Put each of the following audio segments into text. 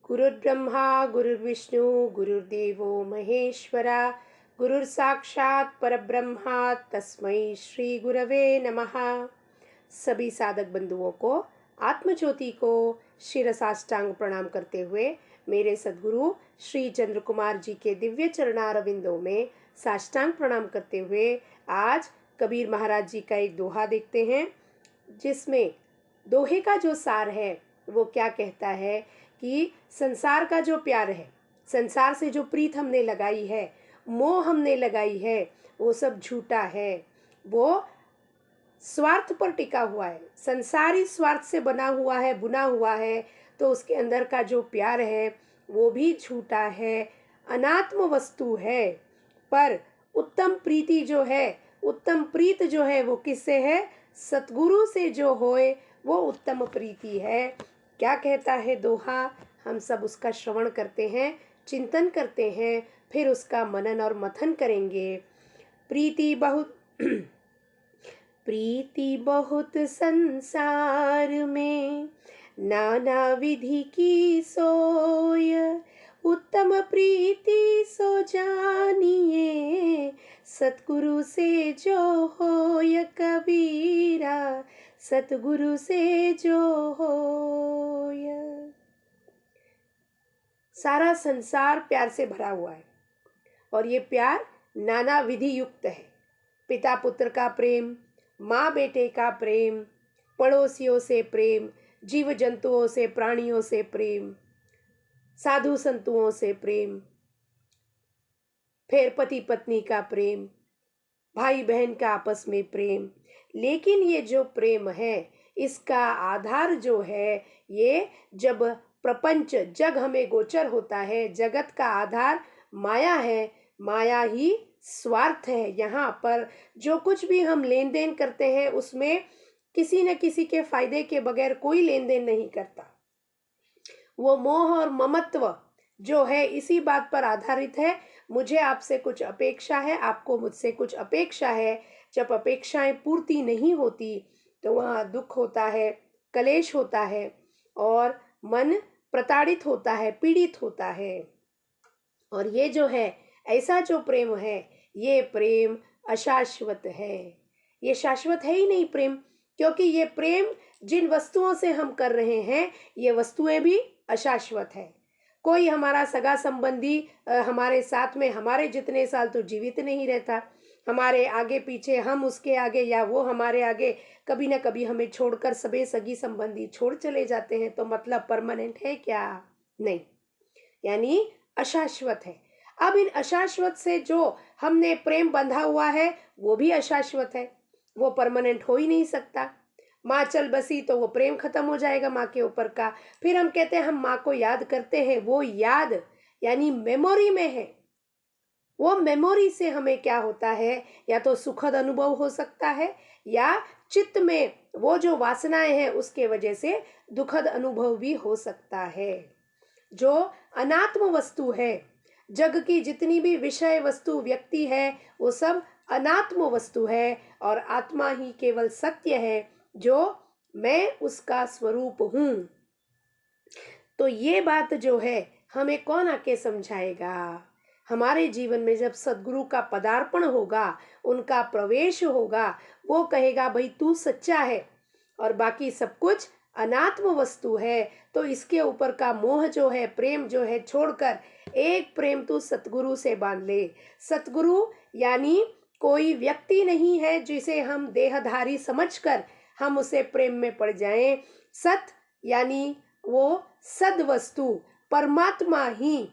गुरुर्ब्रह्मा गुरुर्विष्णु गुरुर्देवो महेश्वरा गुरुर्साक्षात् परब्रह्मा तस्मै श्री गुरवे नमः। सभी साधक बंधुओं को आत्मज्योति को शिरसाष्टांग प्रणाम करते हुए मेरे सद्गुरु श्री चंद्र कुमार जी के दिव्य चरणारविंदों में साष्टांग प्रणाम करते हुए आज कबीर महाराज जी का एक दोहा देखते हैं, जिसमें दोहे का जो सार है वो क्या कहता है कि संसार का जो प्यार है, संसार से जो प्रीत हमने लगाई है, मोह हमने लगाई है, वो सब झूठा है। वो स्वार्थ पर टिका हुआ है, संसारी स्वार्थ से बना हुआ है, बुना हुआ है। तो उसके अंदर का जो प्यार है वो भी झूठा है, अनात्म वस्तु है। पर उत्तम प्रीति जो है, उत्तम प्रीत जो है वो किससे है? सतगुरु से जो होए वो उत्तम प्रीति है। क्या कहता है दोहा? हम सब उसका श्रवण करते हैं, चिंतन करते हैं, फिर उसका मनन और मथन करेंगे। प्रीति बहुत प्रीति बहुत संसार में, नाना विधि की सोय। उत्तम प्रीति सो जानिए, सतगुरु से जो होय कबीरा, सतगुरु से जो होय। सारा संसार प्यार से भरा हुआ है और ये प्यार नाना विधि युक्त है। पिता पुत्र का प्रेम, माँ बेटे का प्रेम, पड़ोसियों से प्रेम, जीव जंतुओं से, प्राणियों से प्रेम, साधु संतुओं से प्रेम, फिर पति पत्नी का प्रेम, भाई बहन का आपस में प्रेम। लेकिन ये जो प्रेम है, इसका आधार जो है, ये जब प्रपंच जग हमें गोचर होता है, जगत का आधार माया है, माया ही स्वार्थ है। यहाँ पर जो कुछ भी हम लेन देन करते हैं उसमें किसी न किसी के फायदे के बगैर कोई लेन देन नहीं करता। वो मोह और ममत्व जो है इसी बात पर आधारित है। मुझे आपसे कुछ अपेक्षा है, आपको मुझसे कुछ अपेक्षा है। जब अपेक्षाएं पूर्ति नहीं होती तो वहाँ दुख होता है, कलेश होता है और मन प्रताड़ित होता है, पीड़ित होता है। और ये जो है, ऐसा जो प्रेम है, ये प्रेम अशाश्वत है। ये शाश्वत है ही नहीं प्रेम, क्योंकि ये प्रेम जिन वस्तुओं से हम कर रहे हैं, ये वस्तुएं भी अशाश्वत है। कोई हमारा सगा संबंधी हमारे साथ में हमारे जितने साल तो जीवित नहीं रहता। हमारे आगे पीछे, हम उसके आगे या वो हमारे आगे, कभी ना कभी हमें छोड़कर सबे सगी संबंधी छोड़ चले जाते हैं। तो मतलब परमानेंट है क्या? नहीं, यानी अशाश्वत है। अब इन अशाश्वत से जो हमने प्रेम बंधा हुआ है वो भी अशाश्वत है, वो परमानेंट हो ही नहीं सकता। माँ चल बसी तो वो प्रेम खत्म हो जाएगा माँ के ऊपर का। फिर हम कहते हैं हम माँ को याद करते हैं, वो याद यानी मेमोरी में है। वो मेमोरी से हमें क्या होता है, या तो सुखद अनुभव हो सकता है, या चित्त में वो जो वासनाएं हैं उसके वजह से दुखद अनुभव भी हो सकता है। जो अनात्म वस्तु है, जग की जितनी भी विषय वस्तु व्यक्ति है, वो सब अनात्म वस्तु है और आत्मा ही केवल सत्य है, जो मैं उसका स्वरूप हूँ। तो ये बात जो है हमें कौन आके समझाएगा? हमारे जीवन में जब सदगुरु का पदार्पण होगा, उनका प्रवेश होगा, वो कहेगा भाई तू सच्चा है और बाकी सब कुछ अनात्म वस्तु है। तो इसके ऊपर का मोह जो है, प्रेम जो है, छोड़कर एक प्रेम तू सतगुरु से बांध ले। सतगुरु यानी कोई व्यक्ति नहीं है जिसे हम देहधारी समझकर हम उसे प्रेम में पड़ जाएं। सत यानी वो सद वस्तु परमात्मा ही,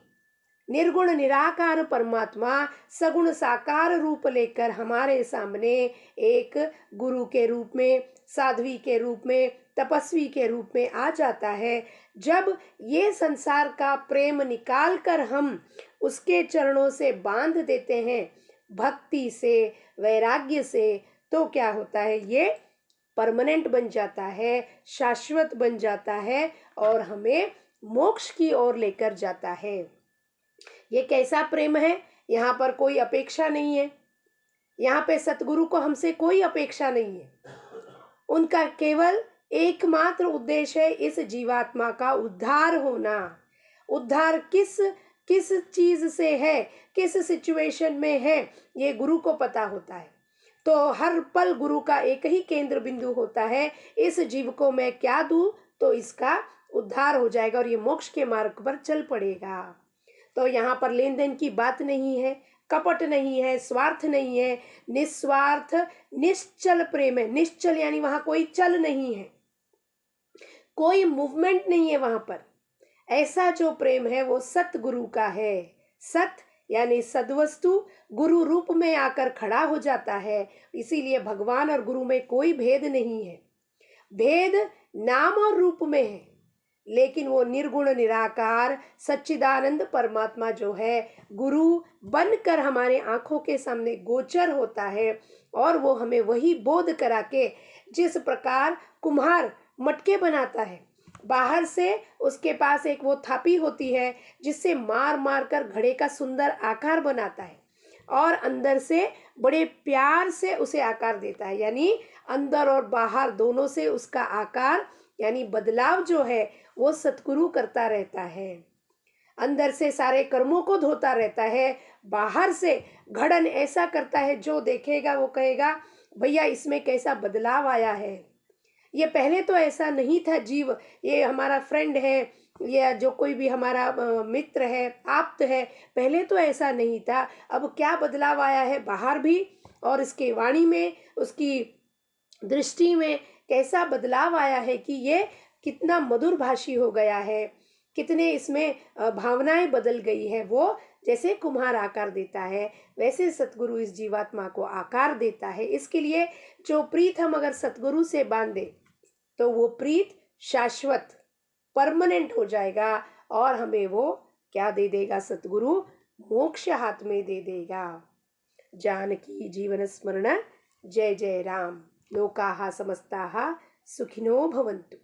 निर्गुण निराकार परमात्मा सगुण साकार रूप लेकर हमारे सामने एक गुरु के रूप में, साध्वी के रूप में, तपस्वी के रूप में आ जाता है। जब ये संसार का प्रेम निकाल कर हम उसके चरणों से बांध देते हैं, भक्ति से, वैराग्य से, तो क्या होता है? ये परमानेंट बन जाता है, शाश्वत बन जाता है और हमें मोक्ष की ओर लेकर जाता है। ये कैसा प्रेम है? यहाँ पर कोई अपेक्षा नहीं है। यहाँ पे सतगुरु को हमसे कोई अपेक्षा नहीं है। उनका केवल एकमात्र उद्देश्य है इस जीवात्मा का उद्धार होना। उद्धार किस किस चीज से है, किस सिचुएशन में है, ये गुरु को पता होता है। तो हर पल गुरु का एक ही केंद्र बिंदु होता है, इस जीव को मैं क्या दूं तो इसका उद्धार हो जाएगा और ये मोक्ष के मार्ग पर चल पड़ेगा। तो यहाँ पर लेन देन की बात नहीं है, कपट नहीं है, स्वार्थ नहीं है, निस्वार्थ निश्चल प्रेम है। निश्चल यानी वहां कोई चल नहीं है, कोई मूवमेंट नहीं है वहां पर। ऐसा जो प्रेम है वो सतगुरु का है। सत यानी सद्वस्तु गुरु रूप में आकर खड़ा हो जाता है। इसीलिए भगवान और गुरु में कोई भेद नहीं है, भेद नाम और रूप में है, लेकिन वो निर्गुण निराकार सच्चिदानंद परमात्मा जो है गुरु बनकर हमारे आंखों के सामने गोचर होता है और वो हमें वही बोध करा के, जिस प्रकार कुम्हार मटके बनाता है, बाहर से उसके पास एक वो थापी होती है जिससे मार मार कर घड़े का सुंदर आकार बनाता है और अंदर से बड़े प्यार से उसे आकार देता है, यानी अंदर और बाहर दोनों से उसका आकार यानी बदलाव जो है वो सतगुरु करता रहता है। अंदर से सारे कर्मों को धोता रहता है, बाहर से घड़न ऐसा करता है जो देखेगा वो कहेगा भैया इसमें कैसा बदलाव आया है, ये पहले तो ऐसा नहीं था जीव, ये हमारा फ्रेंड है, ये जो कोई भी हमारा मित्र है, आप्त है, पहले तो ऐसा नहीं था, अब क्या बदलाव आया है बाहर भी और इसके वाणी में, उसकी दृष्टि में कैसा बदलाव आया है कि ये कितना मधुर भाषी हो गया है, कितने इसमें भावनाएं बदल गई है। वो जैसे कुम्हार आकार देता है वैसे सतगुरु इस जीवात्मा को आकार देता है। इसके लिए जो प्रीत हम अगर सतगुरु से बांधे तो वो प्रीत शाश्वत परमानेंट हो जाएगा और हमें वो क्या दे देगा, सतगुरु मोक्ष हाथ में दे देगा। जानकी जीवन स्मरण। जय जय राम। लोकाहा समस्ताहा सुखिनो भवन्तु।